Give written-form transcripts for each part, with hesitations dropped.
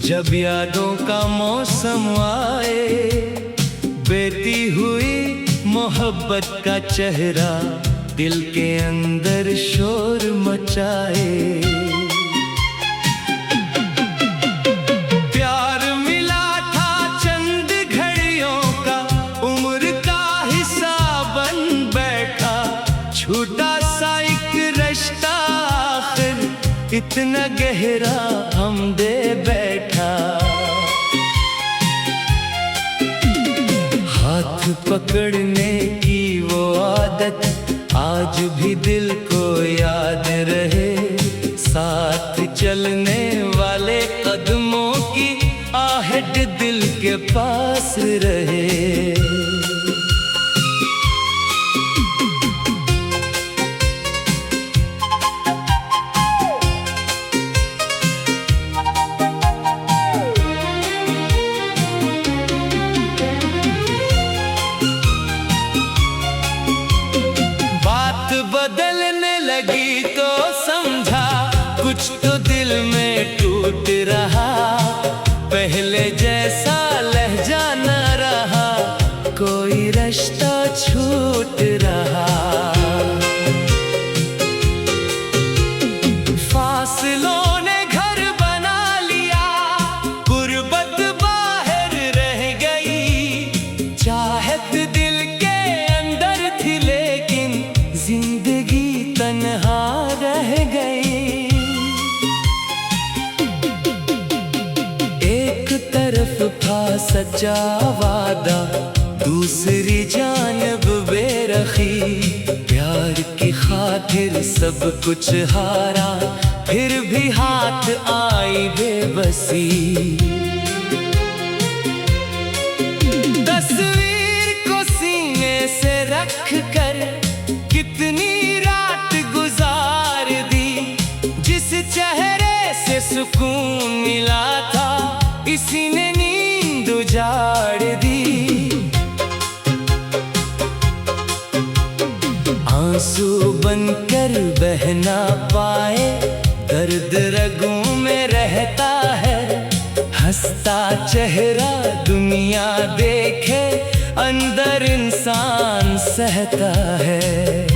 जब यादों का मौसम आए, बेटी हुई मोहब्बत का चेहरा दिल के अंदर शोर मचाए। प्यार मिला था चंद घड़ियों का, उम्र का हिसाब बन बैठा, छोटा सा एक रिश्ता आखिर इतना गहरा हम दे बैठा। हाथ पकड़ने की वो आदत आज भी दिल को याद रहे, साथ चलने वाले कदमों की आहट दिल के पास रहे। बदलने लगी तो समझा कुछ तो दिल में टूट रहा, पहले जैसा लहजा न रहा, कोई रिश्ता छूट रहा। फासलों ने घर बना लिया, गुर्बत बाहर रह गई, चाहत दिल के अंदर थी लेकिन जिंदगी तन्हा रह गई। एक तरफ था सच्चा वादा, दूसरी जानब बेरखी, प्यार की खातिर सब कुछ हारा, फिर भी हाथ आई बेबसी। तस्वीर को सीने से रख कर कितनी रात गुजार दी, जिस चेहरे से सुकून मिला था इसी ने नींद उजाड़ दी। आंसू बनकर बह ना पाए, दर्द रगों में रहता है, हंसता चेहरा दुनिया देखे, अंदर इंसान सहता है।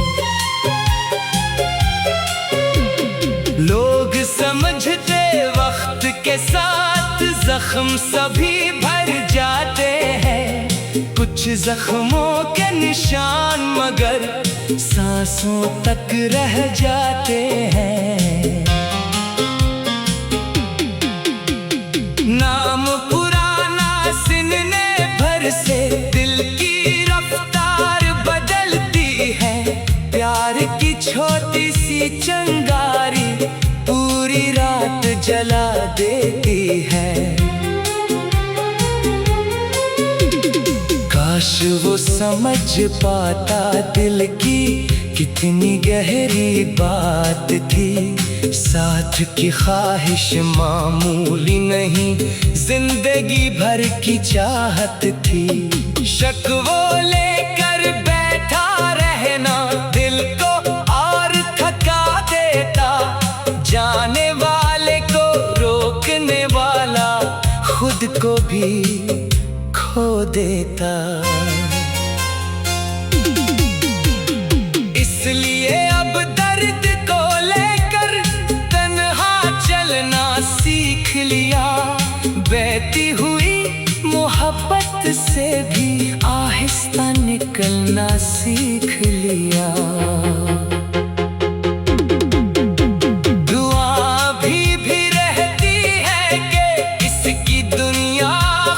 लोग समझते वक्त के साथ जख्म सभी भर जाते हैं, कुछ जख्मों के निशान मगर सांसों तक रह जाते हैं। नाम पुराना सिनने भर से दिल की रफ्तार बदलती है, प्यार की छोटी सी चिंगारी पूरी रात जला देती है। काश वो समझ पाता दिल की कितनी गहरी बात थी, साथ की ख्वाहिश मामूली नहीं, जिंदगी भर की चाहत थी। शक वो लेकर बैठा रहना दिल को और थका देता, जाने वाले को रोकने वाला खुद को भी खो देता। इसलिए अब दर्द को लेकर तन्हा चलना सीख लिया, बहती हुई मोहब्बत से भी आहिस्ता निकलना सीख लिया। दुआ भी रहती है कि इसकी दुनिया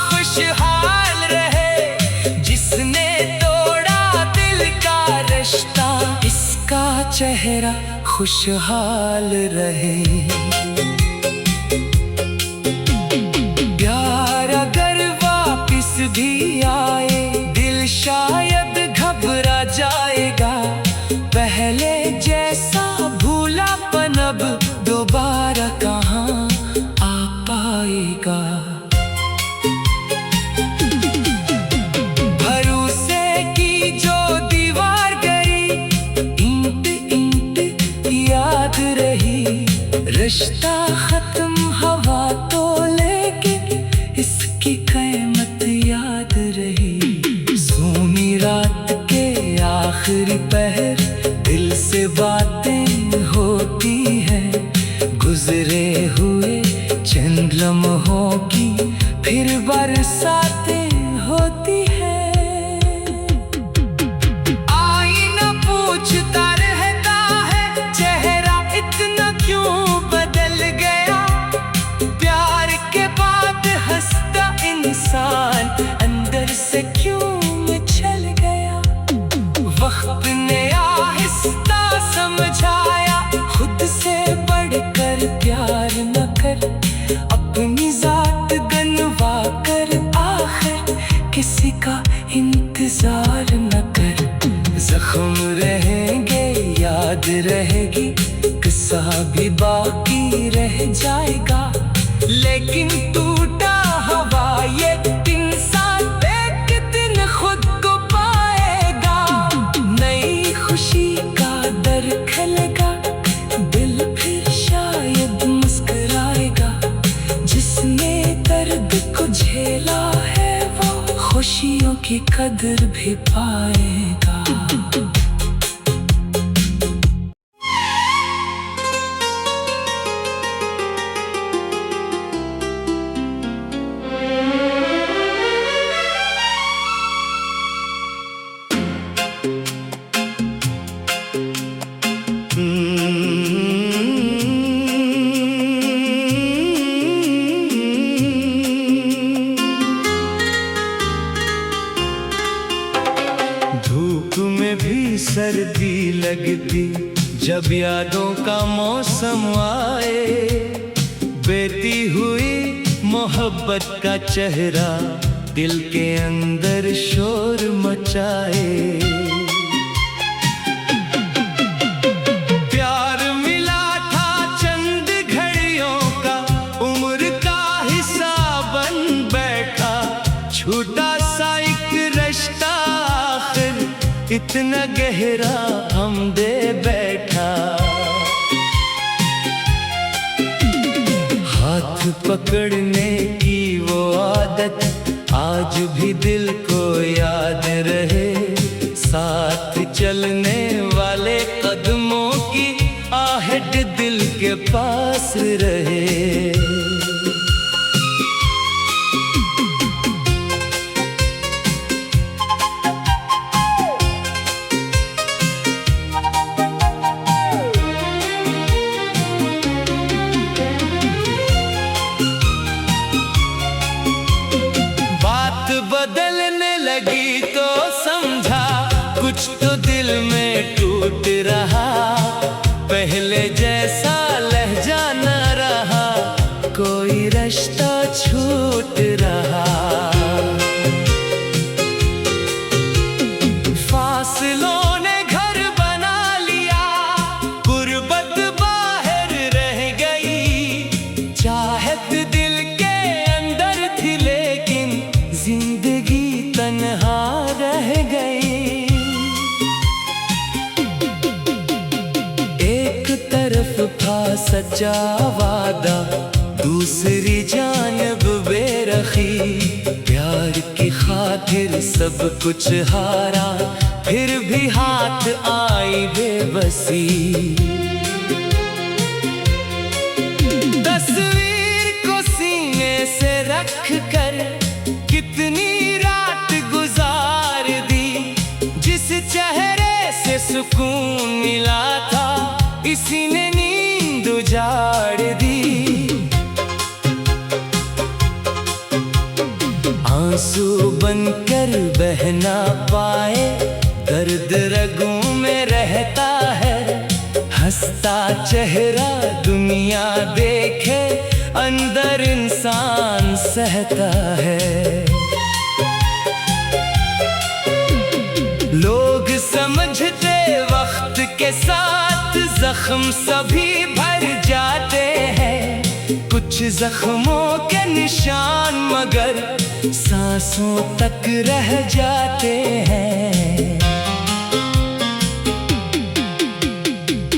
खुशहाल रहे, जिसने तोड़ा दिल का रिश्ता इसका चेहरा खुशहाल रहे। प्यार अगर वापिस भी आए, दिल शायद घबरा जाएगा, पहले जैसा भूलापन अब दोबारा कहाँ आ पाएगा। भरोसे की जो दीवार गई, ईंट ईंट याद रही, रिश्ता खत्म हवा तो लेके कदमों की फिर बरसातें होती है। आईना पूछता रहता है, चेहरा इतना क्यों बदल गया। प्यार के बाद हंसता इंसान अंदर से क्यों मचल गया। वक्त ने आहिस्ता समझाया, खुद से बढ़कर प्यार न कर। अपनी जात गनवा कर, आखिर किसी का इंतजार न कर। जख्म रहेंगे, याद रहेगी, किस्सा भी बाकी रह जाएगा। लेकिन टूटा हवा ये इंसान एक दिन खुद को पाएगा। नई खुशी का दर खुलेगा, दिल फिर शायद मुस्कुराएगा। जिसने दर्द को झेला है वो खुशियों की कदर भी पाएगा। धूप में भी सर्दी लगती जब यादों का मौसम आए। बेटी हुई मोहब्बत का चेहरा दिल के अंदर शोर मचाए। प्यार मिला था चंद घड़ियों का, उम्र का हिसाब बन बैठा। छोटा सा एक रिश्ता इतना गहरा हम दे बैठा। हाथ पकड़ने की वो आदत आज भी दिल को याद रहे। साथ चलने वाले कदमों की आहट दिल के पास रहे। बदलने लगी तो समझा, कुछ तो दिल में टूट रहा। पहले जैसा लहजा न रहा, कोई रिश्ता छूट रहा। फासलों ने घर बना लिया, गुर्बत बाहर रह गई। चाहत दिल के अंदर थी लेकिन जिंदगी तन्हा रह गई। एक तरफ था सच्चा वादा, दूसरी जानब बेरखी। प्यार की खातिर सब कुछ हारा, फिर भी हाथ आई बेबसी। तस्वीर को सीने से रख कर कितनी रात गुजार दी। जिस चेहरे से सुकून मिला था, इसी ने नींद उजाड़ दी। आंसू बनकर बह ना पाए, दर्द रगों में रहता है। हंसता चेहरा दुनिया देखे, अंदर इंसान सहता है। लोग समझते वक्त के साथ जख्म सभी भर जाते हैं। कुछ जख्मों के निशान मगर सांसों तक रह जाते हैं।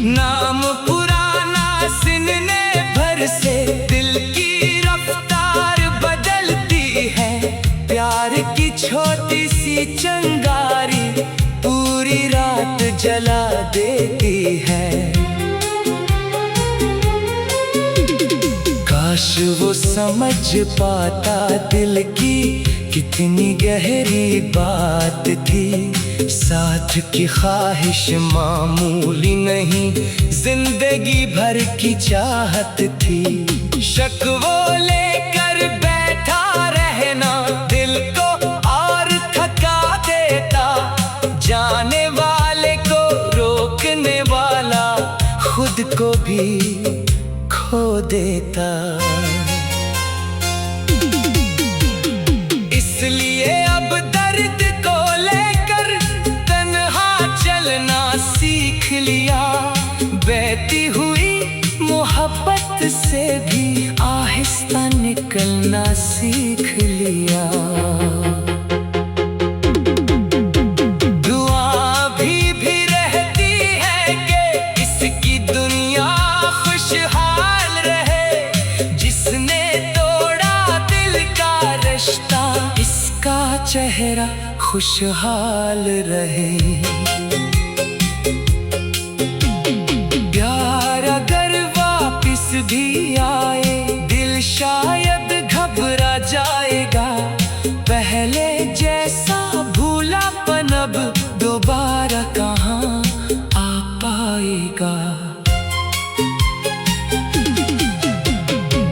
नाम पुराना सीने भर से दिल की रफ्तार बदलती है। प्यार की छोटी सी चिंगारी पूरी रात जला देती है। काश वो समझ पाता दिल की कितनी गहरी बात थी। साथ की ख्वाहिश मामूली नहीं, जिंदगी भर की चाहत थी। शक वो लेकर बैठा रहना दिल को और थका देता, जाने वाले को रोकने वाला खुद को भी खो देता। इसलिए अब दर्द को लेकर तन्हा चलना सीख लिया, बहती हुई मोहब्बत से भी आहिस्ता निकलना सीख लिया। चेहरा खुशहाल रहे। प्यार अगर वापिस भी आए, दिल शायद घबरा जाएगा। पहले जैसा भूलापन अब दोबारा कहाँ आ पाएगा।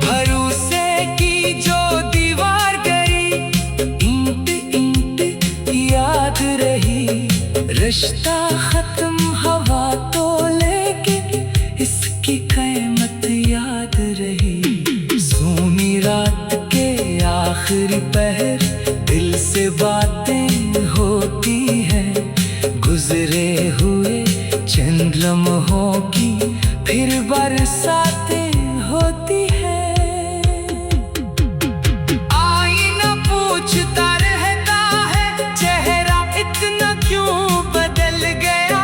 भरोसे की जो दीवार रिश्ता खत्म हवा तो, लेकिन इसकी कीमत याद रही। सोनी रात के आखिरी पहर दिल से बातें होती हैं, गुजरे हुए चंद लम्हों की फिर बरसातें होती हैं। आईना पूछता रहता है चेहरा इतना क्यों बदल गया।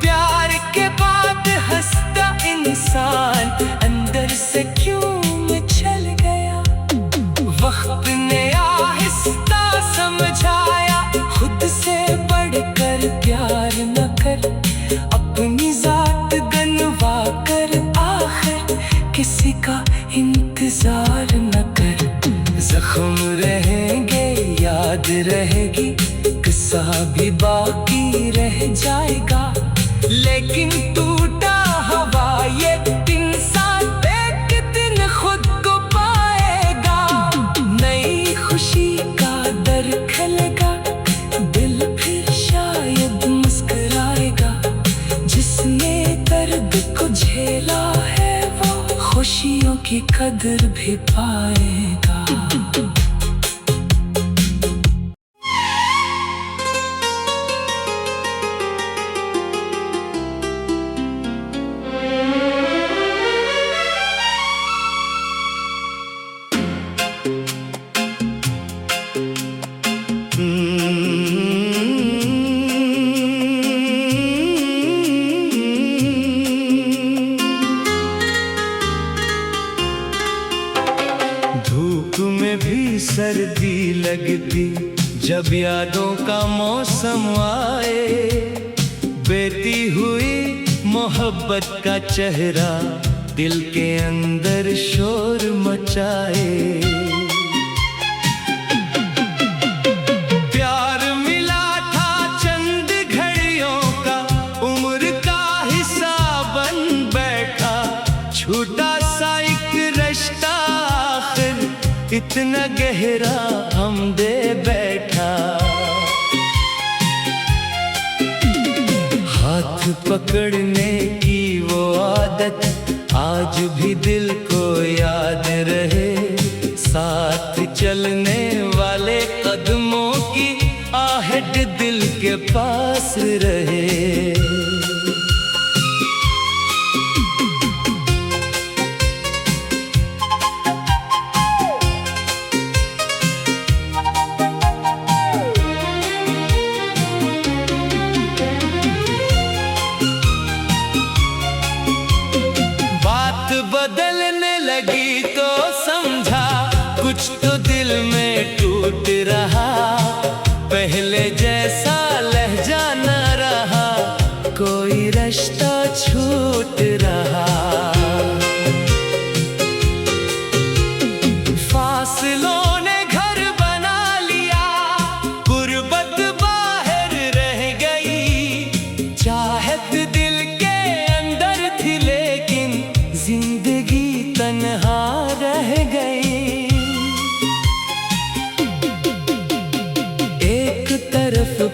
प्यार के बाद हंसता इंसान अंदर से क्यों मचल गया। वक्त ने आहिस्ता समझाया खुद से बढ़कर प्यार न कर, अपनी जात गनवा कर आखिर किसी का इंतजार न कर। जख्म रहेंगे याद रहेगी, किस्सा भी बाकी रह जाएगा, लेकिन टूटा हवा ये इंसान एक दिन खुद को पाएगा। नई खुशी का दर खुलेगा, दिल फिर शायद मुस्कुराएगा। जिसने दर्द को झेला है वो खुशियों की कदर भी पाएगा। धूप में भी सर्दी लगती जब यादों का मौसम आए। बहती हुई मोहब्बत का चेहरा दिल के अंदर शोर मचाए। प्यार मिला था चंद घड़ियों का, उम्र का हिसाब बन बैठा। छोटा सा एक रिश्ता आखिर इतना गहरा हम दे बैठा। हाथ पकड़ने की वो आदत आज भी दिल को याद रहे। साथ चलने वाले कदमों की आहट दिल के पास रहे। बदलने लगी तो समझा कुछ तो दिल में टूट रहा। पहले जैसा लहजा न रहा,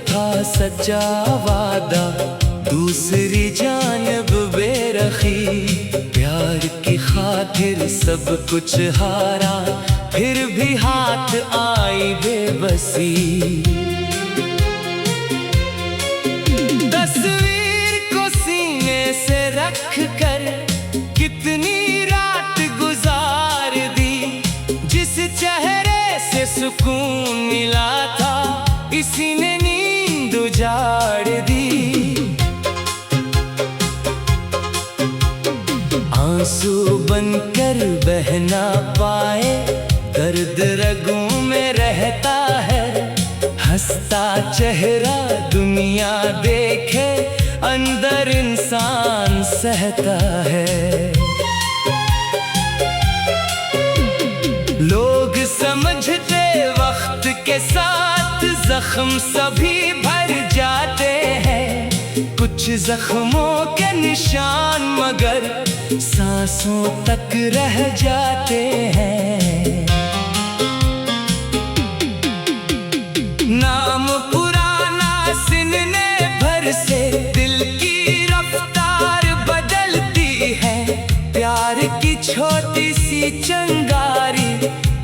था सच्चा वादा, दूसरी जानब बेरखी। प्यार की खातिर सब कुछ हारा, फिर भी हाथ आई बेबसी। तस्वीर को सीने से रख कर कितनी रात गुजार दी, जिस चेहरे से सुकून मिला था इसी ने नींद उजाड़ दी। आंसू बनकर बह ना पाए, दर्द रगों में रहता है। हंसता चेहरा दुनिया देखे, अंदर इंसान सहता है। लोग समझते वक्त के साथ जख्म सभी भर जाते हैं, कुछ जख्मों के निशान मगर सांसों तक रह जाते हैं। नाम पुराना सीने भर से दिल की रफ्तार बदलती है। प्यार की छोटी सी चिंगारी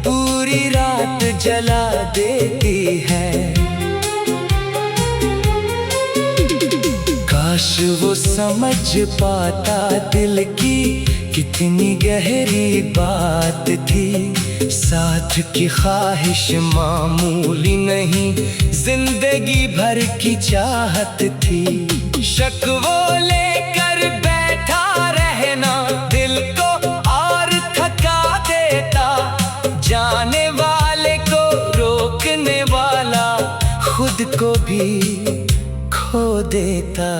पूरी रात जला देती है। काश वो समझ पाता दिल की कितनी गहरी बात थी। साथ की ख्वाहिश मामूली नहीं, जिंदगी भर की चाहत थी। शक वो लेकर बैठा रहना दिल को और थका देता, जाने वाले को रोकने वाला खुद को भी खो देता।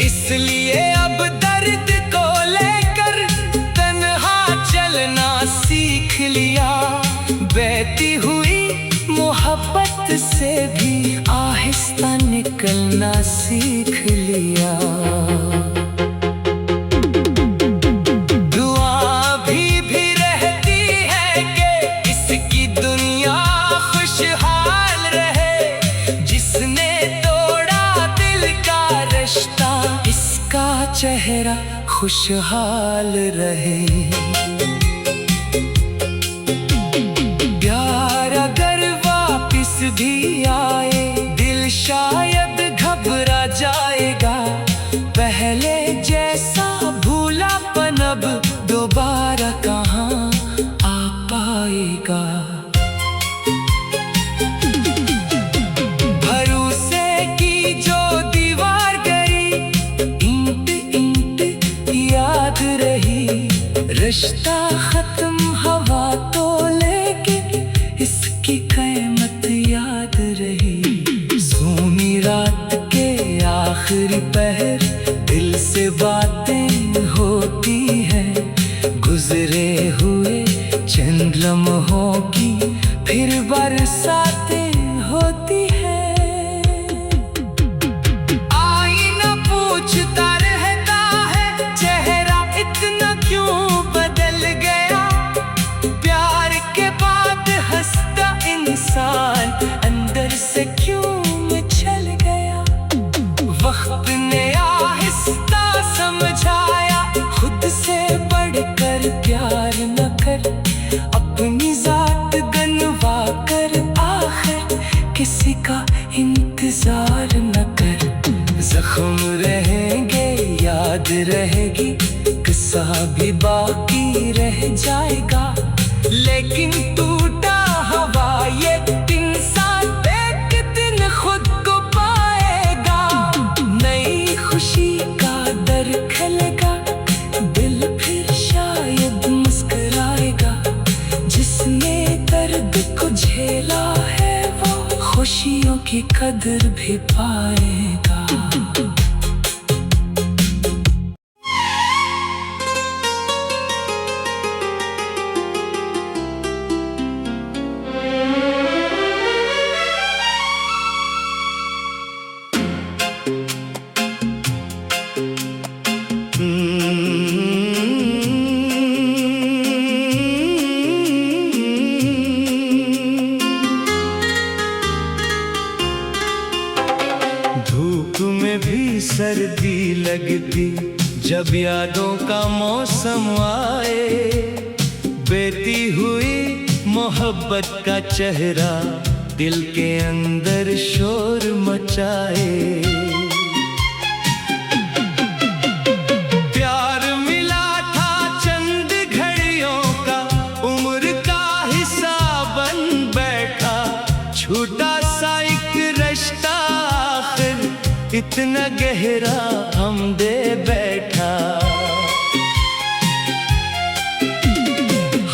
इसलिए अब दर्द को लेकर तन्हा चलना सीख लिया। बहती हुई मोहब्बत से भी आहिस्ता निकलना सीख लिया। दुआ भी रहती है कि इसकी दुनिया खुशहाल रहे। जिसने तोड़ा दिल का रिश्ता, इसका चेहरा खुशहाल रहे। प्यार अगर वापिस भी आए, दिल शायद घबरा जाएगा। पहले जैसा भूलापन अब दोबारा कहाँ आ पाएगा। भरोसे की जो दीवार गई, ईंट ईंट याद रही। रिश्ता खत्म हवा तो लेकिन इसकी कीमत याद रही। सोनी रात के आखिरी पहर, दिल से बातें होती हैं। गुजरे हुए चंद लम्हों की फिर बरसातें होती हैं। आईना पूछता रहता है, चेहरा इतना क्यों बदल गया। प्यार के बाद हंसता इंसान अंदर से क्यों मचल गया। वक्त ने आहिस्ता समझाया, खुद से बढ़कर प्यार न कर। अपनी जात गनवा कर आखिर किसी का इंतजार न कर। जख्म रहेंगे याद रहेगी, किस्सा भी बाकी रह जाएगा। लेकिन टूटा हवा ये इंसान एक दिन खुद को पाएगा। नई खुशी का दर खिलेगा, दिल फिर शायद मुस्कुराएगा। जिसने दर्द को झेला है वो खुशियों की कदर भी पाएगा। लगती जब यादों का मौसम आए। बेटी हुई मोहब्बत का चेहरा दिल के अंदर शोर मचाए। प्यार मिला था चंद घड़ियों का, उम्र का हिसाब बन बैठा। छोटा सा एक रिश्ता आखिर इतना गहरा हम दे बैठा।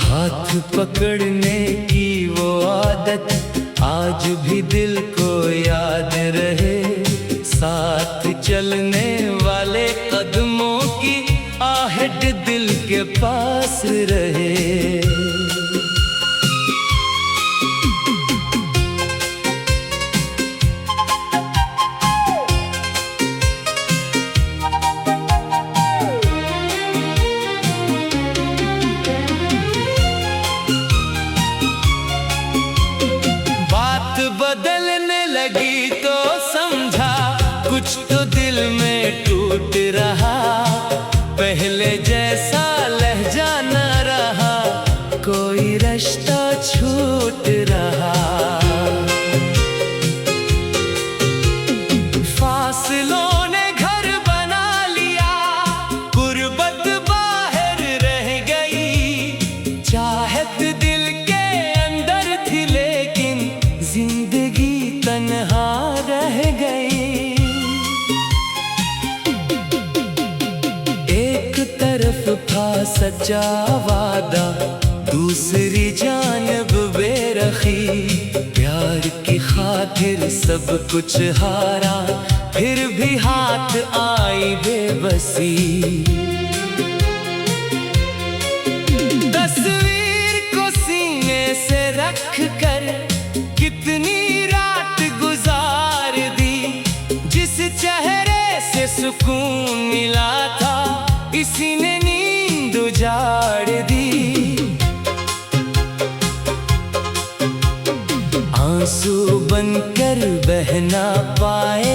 हाथ पकड़ने की वो आदत आज भी दिल को याद रहे। साथ चलने वाले कदमों की आहट दिल के पास रहे। बदलने लगी तो समझा कुछ तो दिल में टूट रहा। पहले जैसा लहजा न रहा, कोई रिश्ता छूट रहा। फासलों ने घर बना लिया, गुर्बत बाहर रह गई। चाहत दिल के अंदर थी लेकिन जिंदगी तन्हा रह गई। एक तरफ था सच्चा वादा, दूसरी जानब बेरखी। प्यार की खातिर सब कुछ हारा, फिर भी हाथ आई बेबसी। तस्वीर को सीने से रख कर कितनी रात गुजार दी। जिस चेहरे से सुकून मिला था, इसी ने नींद उजाड़ दी। आंसू बनकर बह ना पाए,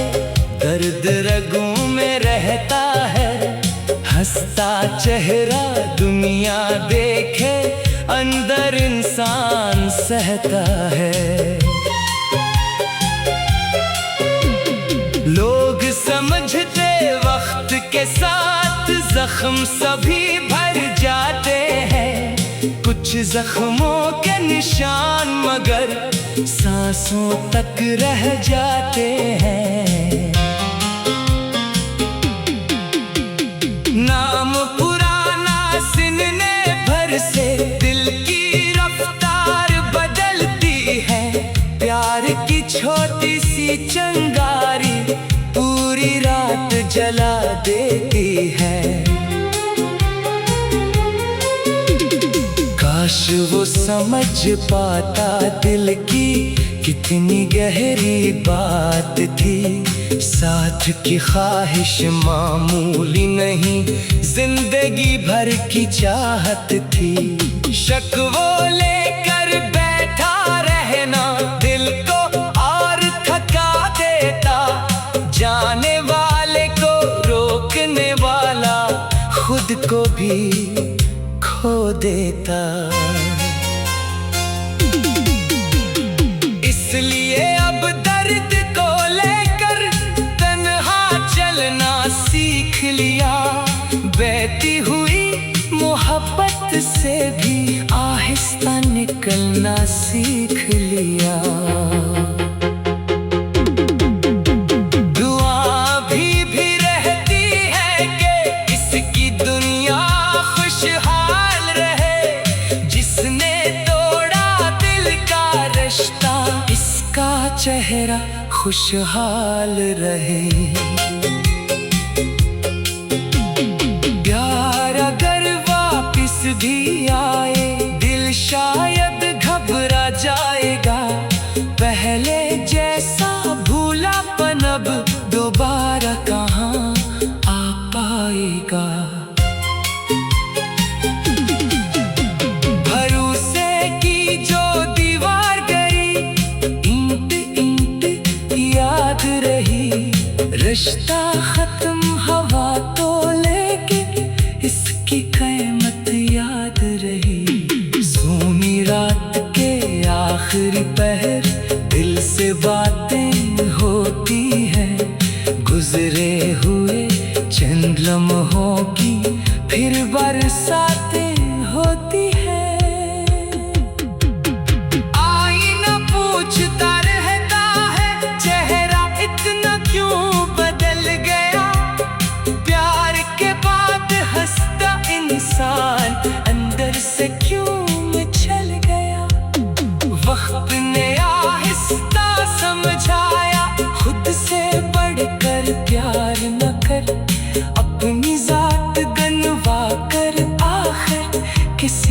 दर्द रगों में रहता है। हंसता चेहरा दुनिया देखे, अंदर इंसान सहता है। लोग समझते वक्त के साथ जख्म सभी भर जाते हैं। कुछ जख्मों के निशान मगर सांसों तक रह जाते हैं। नाम पुराना सिनने भर से दिल की रफ्तार बदलती है। प्यार की छोटी सी चिंगारी पूरी रात जला देती है। काश वो समझ पाता दिल की कितनी गहरी बात थी। साथ की ख्वाहिश मामूली नहीं, जिंदगी भर की चाहत थी। शक वो लेकर बैठा रहना दिल को और थका देता। जाने वाले को रोकने वाला खुद को भी खो देता। इसलिए अब दर्द को लेकर तन्हा चलना सीख लिया। बहती हुई मोहब्बत से भी आहिस्ता निकलना सीख लिया। दुआ भी रहती है कि इसकी दुनिया खुशहाल रहे। जिसने तोड़ा दिल का रिश्ता, इसका चेहरा खुशहाल रहे। प्यार अगर वापिस भी आए, दिल शायद घबरा जाएगा। पहले जैसा भूलापन अब दोबारा कहाँ आ पाएगा। भरोसे की जो दीवार गई, ईंट ईंट याद रही। रिश्ता खत्म हवा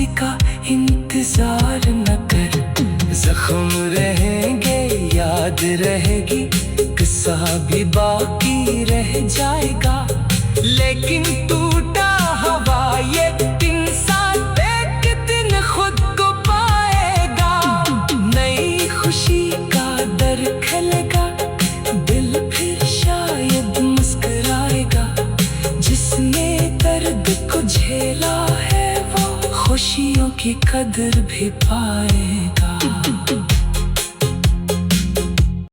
किसी का इंतजार न कर। जख्म रहेंगे, याद रहेगी, किस्सा भी बाकी रह जाएगा। लेकिन टूटा हवा ये इंसान एक दिन खुद को पाएगा। नई खुशी का दर खलेगा, दिल फिर शायद मुस्कुराएगा। जिसने दर्द को झेला है वो खुशियों की कदर भी पाएगा।